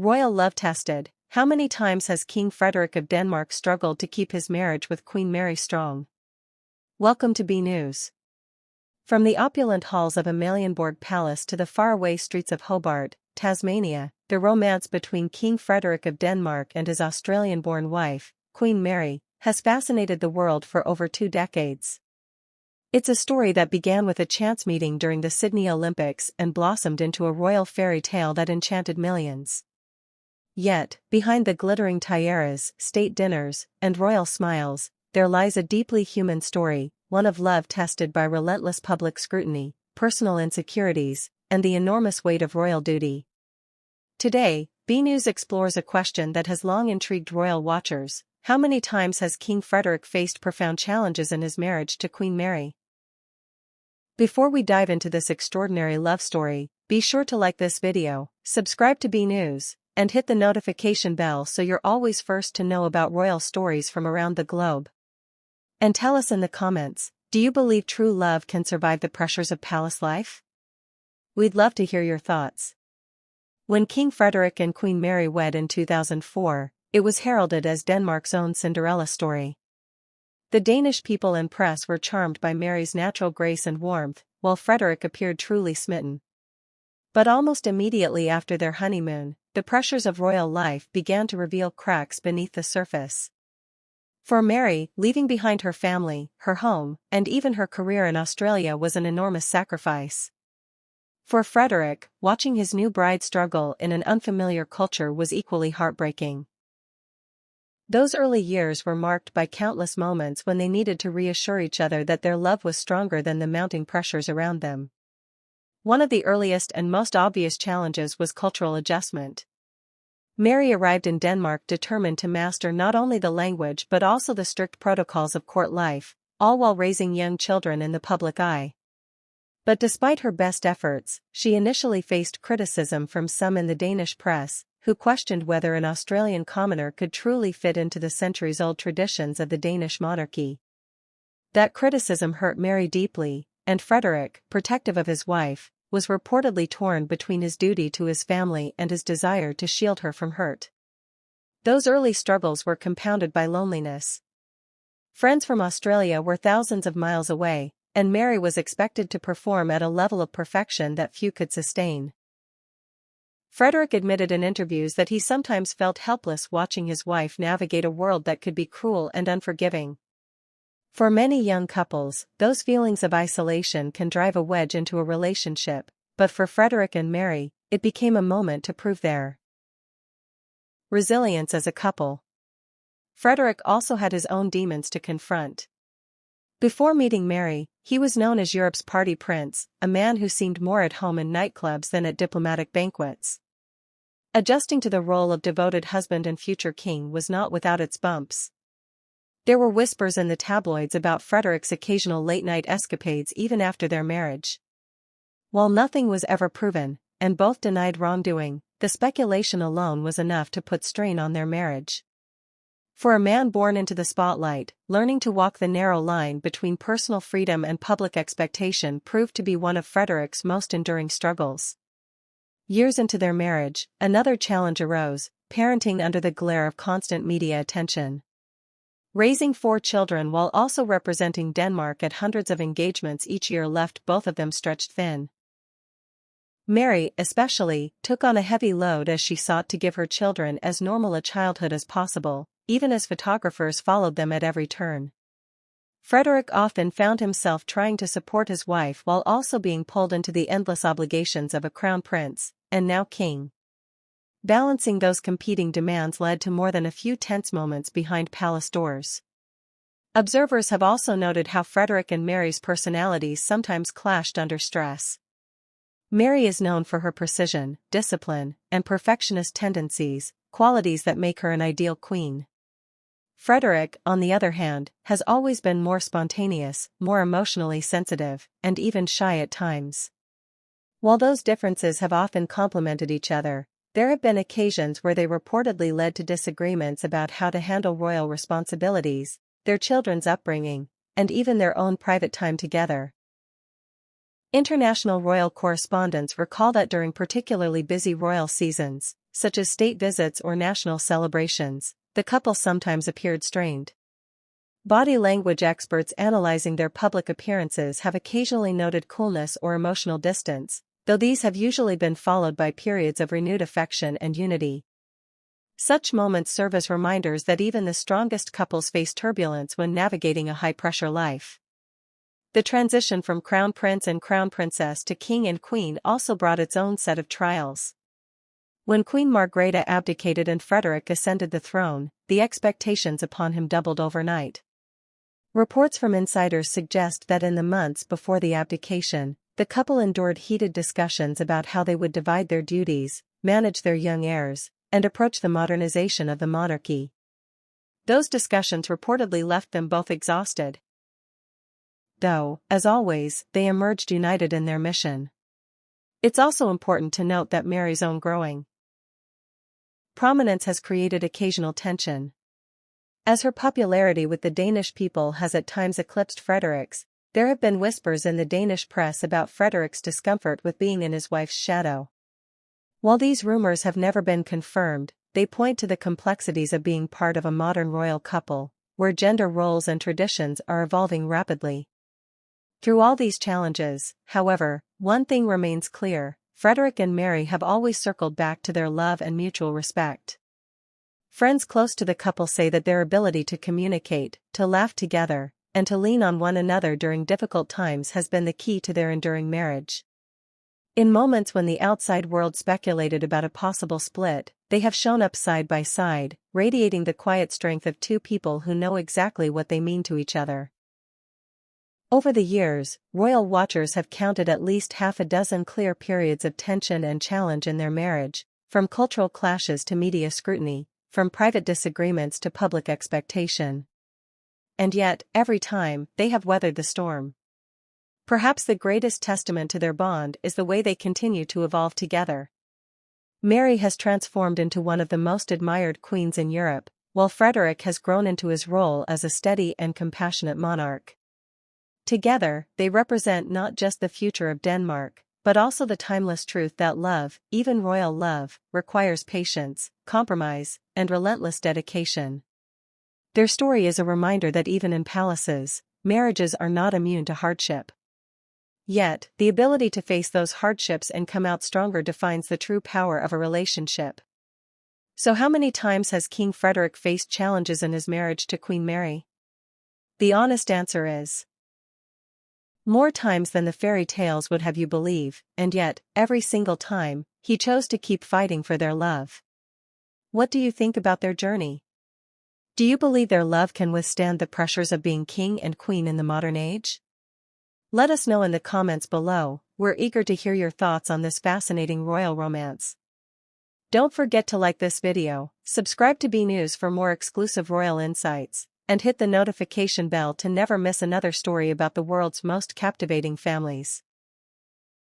Royal love tested. How many times has King Frederik of Denmark struggled to keep his marriage with Queen Mary strong? Welcome to BNews. From the opulent halls of Amalienborg Palace to the faraway streets of Hobart, Tasmania, the romance between King Frederik of Denmark and his Australian-born wife, Queen Mary, has fascinated the world for over 2 decades. It's a story that began with a chance meeting during the Sydney Olympics and blossomed into a royal fairy tale that enchanted millions. Yet, behind the glittering tiaras, state dinners, and royal smiles, there lies a deeply human story, one of love tested by relentless public scrutiny, personal insecurities, and the enormous weight of royal duty. Today, BNews explores a question that has long intrigued royal watchers: how many times has King Frederik faced profound challenges in his marriage to Queen Mary? Before we dive into this extraordinary love story, be sure to like this video, subscribe to BNews, and hit the notification bell so you're always first to know about royal stories from around the globe. And tell us in the comments, do you believe true love can survive the pressures of palace life? We'd love to hear your thoughts. When King Frederik and Queen Mary wed in 2004, it was heralded as Denmark's own Cinderella story. The Danish people and press were charmed by Mary's natural grace and warmth, while Frederik appeared truly smitten. But almost immediately after their honeymoon, the pressures of royal life began to reveal cracks beneath the surface. For Mary, leaving behind her family, her home, and even her career in Australia was an enormous sacrifice. For Frederik, watching his new bride struggle in an unfamiliar culture was equally heartbreaking. Those early years were marked by countless moments when they needed to reassure each other that their love was stronger than the mounting pressures around them. One of the earliest and most obvious challenges was cultural adjustment. Mary arrived in Denmark determined to master not only the language but also the strict protocols of court life, all while raising young children in the public eye. But despite her best efforts, she initially faced criticism from some in the Danish press, who questioned whether an Australian commoner could truly fit into the centuries-old traditions of the Danish monarchy. That criticism hurt Mary deeply, and Frederik, protective of his wife, was reportedly torn between his duty to his family and his desire to shield her from hurt. Those early struggles were compounded by loneliness. Friends from Australia were thousands of miles away, and Mary was expected to perform at a level of perfection that few could sustain. Frederik admitted in interviews that he sometimes felt helpless watching his wife navigate a world that could be cruel and unforgiving. For many young couples, those feelings of isolation can drive a wedge into a relationship, but for Frederik and Mary, it became a moment to prove their resilience as a couple. Frederik also had his own demons to confront. Before meeting Mary, he was known as Europe's party prince, a man who seemed more at home in nightclubs than at diplomatic banquets. Adjusting to the role of devoted husband and future king was not without its bumps. There were whispers in the tabloids about Frederik's occasional late-night escapades even after their marriage. While nothing was ever proven, and both denied wrongdoing, the speculation alone was enough to put strain on their marriage. For a man born into the spotlight, learning to walk the narrow line between personal freedom and public expectation proved to be one of Frederik's most enduring struggles. Years into their marriage, another challenge arose: parenting under the glare of constant media attention. Raising 4 children while also representing Denmark at hundreds of engagements each year left both of them stretched thin. Mary, especially, took on a heavy load as she sought to give her children as normal a childhood as possible, even as photographers followed them at every turn. Frederik often found himself trying to support his wife while also being pulled into the endless obligations of a crown prince, and now king. Balancing those competing demands led to more than a few tense moments behind palace doors. Observers have also noted how Frederik and Mary's personalities sometimes clashed under stress. Mary is known for her precision, discipline, and perfectionist tendencies, qualities that make her an ideal queen. Frederik, on the other hand, has always been more spontaneous, more emotionally sensitive, and even shy at times. While those differences have often complemented each other, there have been occasions where they reportedly led to disagreements about how to handle royal responsibilities, their children's upbringing, and even their own private time together. International royal correspondents recall that during particularly busy royal seasons, such as state visits or national celebrations, the couple sometimes appeared strained. Body language experts analyzing their public appearances have occasionally noted coolness or emotional distance, though these have usually been followed by periods of renewed affection and unity. Such moments serve as reminders that even the strongest couples face turbulence when navigating a high-pressure life. The transition from crown prince and crown princess to king and queen also brought its own set of trials. When Queen Margrethe abdicated and Frederik ascended the throne, the expectations upon him doubled overnight. Reports from insiders suggest that in the months before the abdication, the couple endured heated discussions about how they would divide their duties, manage their young heirs, and approach the modernization of the monarchy. Those discussions reportedly left them both exhausted. Though, as always, they emerged united in their mission. It's also important to note that Mary's own growing prominence has created occasional tension. As her popularity with the Danish people has at times eclipsed Frederik's, there have been whispers in the Danish press about Frederik's discomfort with being in his wife's shadow. While these rumors have never been confirmed, they point to the complexities of being part of a modern royal couple, where gender roles and traditions are evolving rapidly. Through all these challenges, however, one thing remains clear: Frederik and Mary have always circled back to their love and mutual respect. Friends close to the couple say that their ability to communicate, to laugh together, and to lean on one another during difficult times has been the key to their enduring marriage. In moments when the outside world speculated about a possible split, they have shown up side by side, radiating the quiet strength of two people who know exactly what they mean to each other. Over the years, royal watchers have counted at least half a dozen clear periods of tension and challenge in their marriage, from cultural clashes to media scrutiny, from private disagreements to public expectation. And yet, every time, they have weathered the storm. Perhaps the greatest testament to their bond is the way they continue to evolve together. Mary has transformed into one of the most admired queens in Europe, while Frederik has grown into his role as a steady and compassionate monarch. Together, they represent not just the future of Denmark, but also the timeless truth that love, even royal love, requires patience, compromise, and relentless dedication. Their story is a reminder that even in palaces, marriages are not immune to hardship. Yet, the ability to face those hardships and come out stronger defines the true power of a relationship. So how many times has King Frederik faced challenges in his marriage to Queen Mary? The honest answer is more times than the fairy tales would have you believe, and yet, every single time, he chose to keep fighting for their love. What do you think about their journey? Do you believe their love can withstand the pressures of being king and queen in the modern age? Let us know in the comments below. We're eager to hear your thoughts on this fascinating royal romance. Don't forget to like this video, subscribe to BNews for more exclusive royal insights, and hit the notification bell to never miss another story about the world's most captivating families.